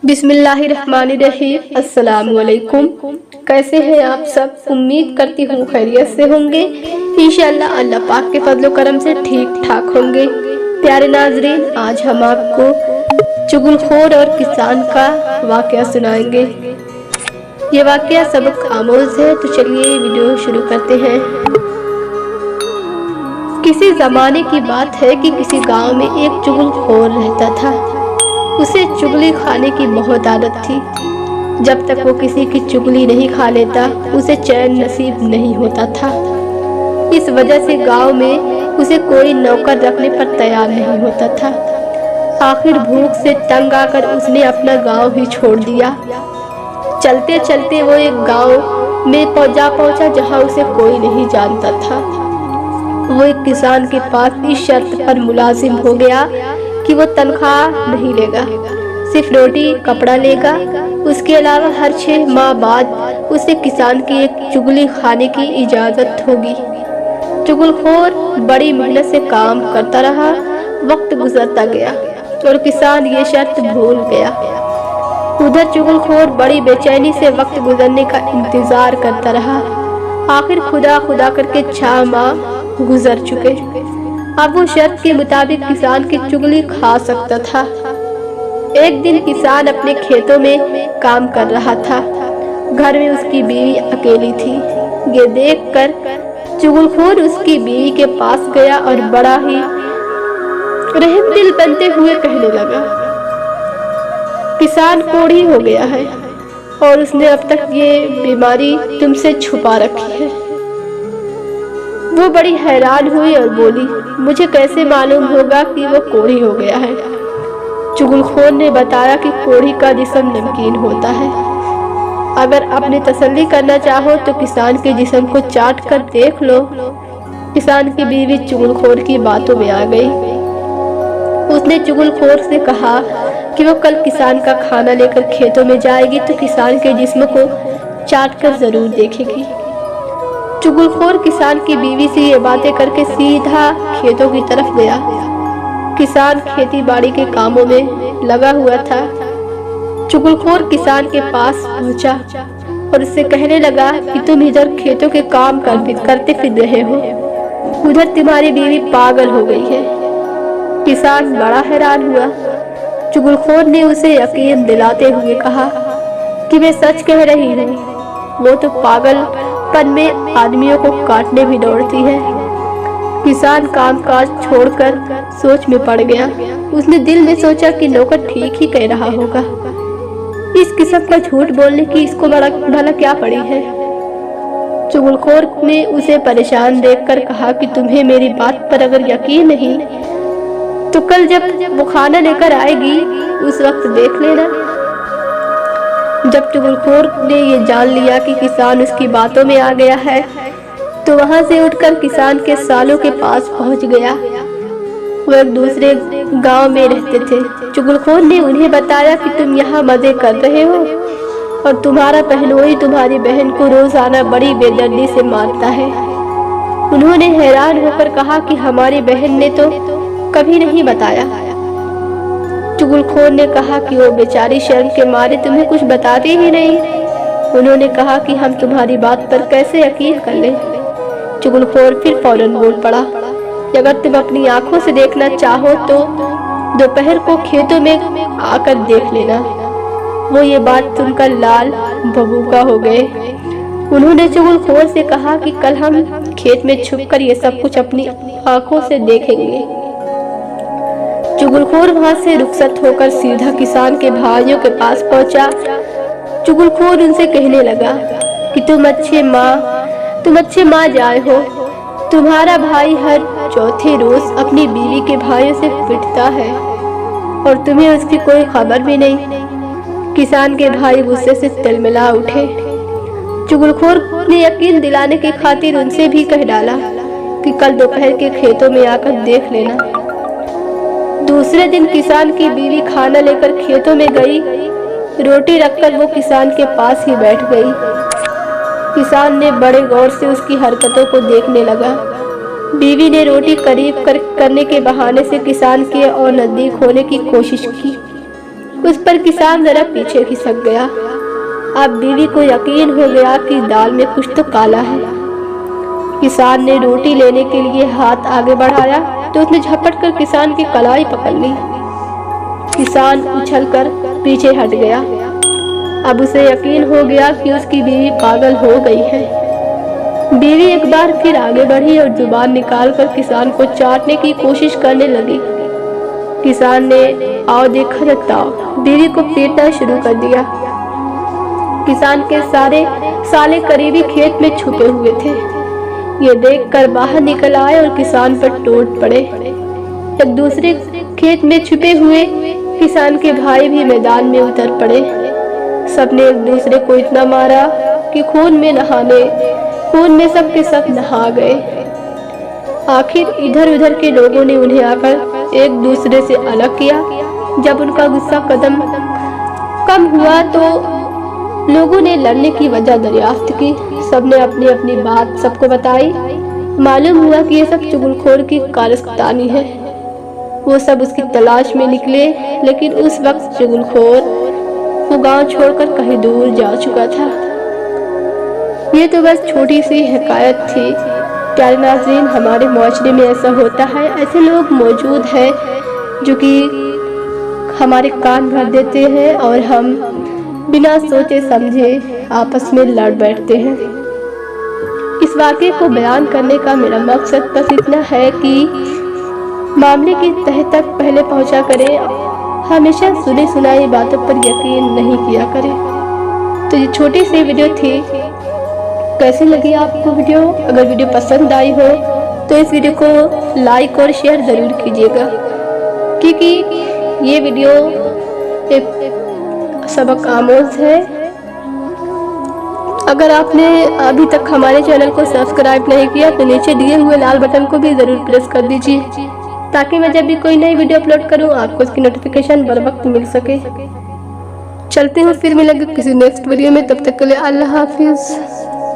बिस्मिल्लाहिर्रहमानिर्रहीम। अस्सलाम वालेकुम। कैसे हैं आप सब? उम्मीद करती हूँ खैरियत से होंगे। इंशाअल्लाह अल्लाह पाक के फजलो करम से ठीक ठाक होंगे। प्यारे नाजरीन, आज हम आपको चुगलखोर और किसान का वाकया सुनाएंगे। ये वाकया सबक आमोज है, तो चलिए वीडियो शुरू करते हैं। किसी जमाने की बात है कि किसी गांव में एक चुगलखोर रहता था। उसे चुगली खाने की बहुत आदत थी। जब तक वो किसी की चुगली नहीं खा लेता, उसे चैन नसीब नहीं होता था। इस वजह से गांव में उसे कोई नौकर रखने पर तैयार नहीं होता था। आखिर भूख से तंग आकर उसने अपना गांव ही छोड़ दिया। चलते चलते वो एक गांव में पहुंचा जहां उसे कोई नहीं जानता था। वो एक किसान के पास इस शर्त पर मुलाजिम हो गया कि वो तनख्वाह नहीं लेगा, सिर्फ रोटी कपड़ा लेगा। उसके अलावा हर 6 माह बाद उसे किसान की एक चुगली खाने की इजाजत होगी। चुगलखोर बड़ी मेहनत से काम करता रहा। वक्त गुजरता गया और किसान ये शर्त भूल गया। उधर चुगलखोर बड़ी बेचैनी से वक्त गुजरने का इंतजार करता रहा। आखिर खुदा खुदा करके 6 माह गुजर चुके। अब वो शर्त के मुताबिक किसान की चुगली खा सकता था। एक दिन किसान अपने खेतों में काम कर रहा था। घर में उसकी बीवी अकेली थी। ये देखकर चुगलखोर उसकी बीवी के पास गया और बड़ा ही रहमदिल बनते हुए कहने लगा, किसान कोढ़ी हो गया है और उसने अब तक ये बीमारी तुमसे छुपा रखी है। वो बड़ी हैरान हुई और बोली, मुझे कैसे मालूम होगा कि वो कोढ़ी हो गया है? चुगलखोर ने बताया कि कोढ़ी का जिस्म नमकीन होता है। अगर अपनी तसल्ली करना चाहो तो किसान के जिस्म को चाट कर देख लो। किसान की बीवी चुगलखोर की बातों में आ गई। उसने चुगलखोर से कहा कि वो कल किसान का खाना लेकर खेतों में जाएगी तो किसान के जिस्म को चाट कर जरूर देखेगी। चुगलखोर किसान की बीवी से ये बातें करके सीधा खेतों की तरफ गया। किसान खेती बाड़ी के कामों में लगा हुआ था। चुगलखोर किसान के पास पहुंचा और उससे कहने लगा कि तुम इधर खेतों के काम करते फिर रहे हो, उधर तुम्हारी बीवी पागल हो गई है। किसान बड़ा हैरान हुआ। चुगलखोर ने उसे यकीन दिलाते हुए कहा कि मैं सच कह रही हूँ, वो तो पागलपन में आदमियों को काटने भी दौड़ती है। किसान कामकाज छोड़कर सोच में पड़ गया। उसने दिल में सोचा कि नौकर ठीक ही कह रहा होगा। इस किस्म का झूठ बोलने की इसको भला क्या पड़ी है? चुगलखोर ने उसे परेशान देखकर कहा कि तुम्हें मेरी बात पर अगर यकीन नहीं तो कल जब वो खाना लेकर आएगी उस वक्त देख लेना। जब चुगलखोर ने ये जान लिया कि किसान उसकी बातों में आ गया है तो वहां से उठकर किसान के सालों के पास पहुंच गया। वो एक दूसरे गांव में रहते थे। चुगलखोर ने उन्हें बताया कि तुम यहाँ मजे कर रहे हो और तुम्हारा बहनोई तुम्हारी बहन को रोजाना बड़ी बेदर्दी से मारता है। उन्होंने हैरान होकर कहा कि हमारी बहन ने तो कभी नहीं बताया। चुगलखोर ने कहा कि वो बेचारी शर्म के मारे तुम्हें कुछ बताती ही नहीं। उन्होंने कहा कि हम तुम्हारी बात पर कैसे यकीन कर लें। चुगलखोर फिर फौरन बोल पड़ा, अगर तुम अपनी आंखों से देखना चाहो तो दोपहर को खेतों में आकर देख लेना। वो ये बात सुनकर लाल बबूका हो गए। उन्होंने चुगलखोर से कहा कि कल हम खेत में छुपकर ये सब कुछ अपनी आंखों से देखेंगे। चुगलखोर वहां से रुखसत होकर सीधा किसान के भाइयों के पास पहुंचा। चुगलखोर उनसे कहने लगा कि तुम अच्छे माँ जाए हो। तुम्हारा भाई हर चौथे रोज अपनी बीवी के भाइयों से पिटता है और तुम्हें उसकी कोई खबर भी नहीं। किसान के भाई गुस्से से तिलमिला उठे। चुगलखोर ने यकीन दिलाने की खातिर उनसे भी कह डाला कि कल दोपहर के खेतों में आकर देख लेना। दूसरे दिन किसान की बीवी खाना लेकर खेतों में गई। रोटी रखकर वो किसान के पास ही बैठ गई। किसान ने बड़े गौर से उसकी हरकतों को देखने लगा। बीवी ने रोटी करीब करने के बहाने से किसान के और नजदीक होने की कोशिश की। उस पर किसान जरा पीछे खिसक गया। अब बीवी को यकीन हो गया कि दाल में कुछ तो काला है। किसान ने रोटी लेने के लिए हाथ आगे बढ़ाया तो उसने झपट कर किसान की कलाई पकड़ ली। किसान उछलकर पीछे हट गया। अब उसे यकीन हो गया कि उसकी बीवी पागल हो गई है। बीवी एक बार फिर आगे बढ़ी और जुबान निकालकर किसान को चाटने की कोशिश करने लगी। किसान ने आओ देखा जताओ बीवी को पीटना शुरू कर दिया। किसान के सारे साले करीबी खेत में छुपे हुए थे। ये देखकर बाहर निकल आए और किसान पर टूट पड़े। एक दूसरे खेत में छुपे हुए किसान के भाई भी मैदान में उतर पड़े। सबने एक दूसरे को इतना मारा कि खून में सब के सब नहा गए। आखिर इधर उधर के लोगों ने उन्हें आकर एक दूसरे से अलग किया। जब उनका गुस्सा कम हुआ तो लोगों ने लड़ने की वजह दरियाफ्त की। सबने अपनी अपनी बात सबको बताई। मालूम हुआ कि ये सब चुगलखोर की कारस्तानी है। वो सब उसकी तलाश में निकले, लेकिन उस वक्त चुगलखोर वो गांव छोड़कर कहीं दूर जा चुका था। ये तो बस छोटी सी हिकायत थी। प्यारे नाज़रीन, हमारे माशरे में ऐसा होता है, ऐसे लोग मौजूद हैं जो कि हमारे कान भर देते हैं और हम बिना सोचे समझे आपस में लड़ बैठते हैं। इस वाक़े को बयान करने का मेरा मकसद बस इतना है कि मामले की तह तक पहले पहुंचा करें। हमेशा सुनी सुनाई बातों पर यकीन नहीं किया करें। तो ये छोटी सी वीडियो थी। कैसी लगी आपको वीडियो? अगर वीडियो पसंद आई हो तो इस वीडियो को लाइक और शेयर ज़रूर कीजिएगा, क्योंकि ये वीडियो एक सबक आमोज है। अगर आपने अभी तक हमारे चैनल को सब्सक्राइब नहीं किया तो नीचे दिए हुए लाल बटन को भी ज़रूर प्रेस कर दीजिए, ताकि मैं जब भी कोई नई वीडियो अपलोड करूं आपको उसकी नोटिफिकेशन बर वक्त मिल सके। चलते हैं, फिर मिलेंगे किसी नेक्स्ट वीडियो में। तब तक के लिए अल्लाह हाफिज़।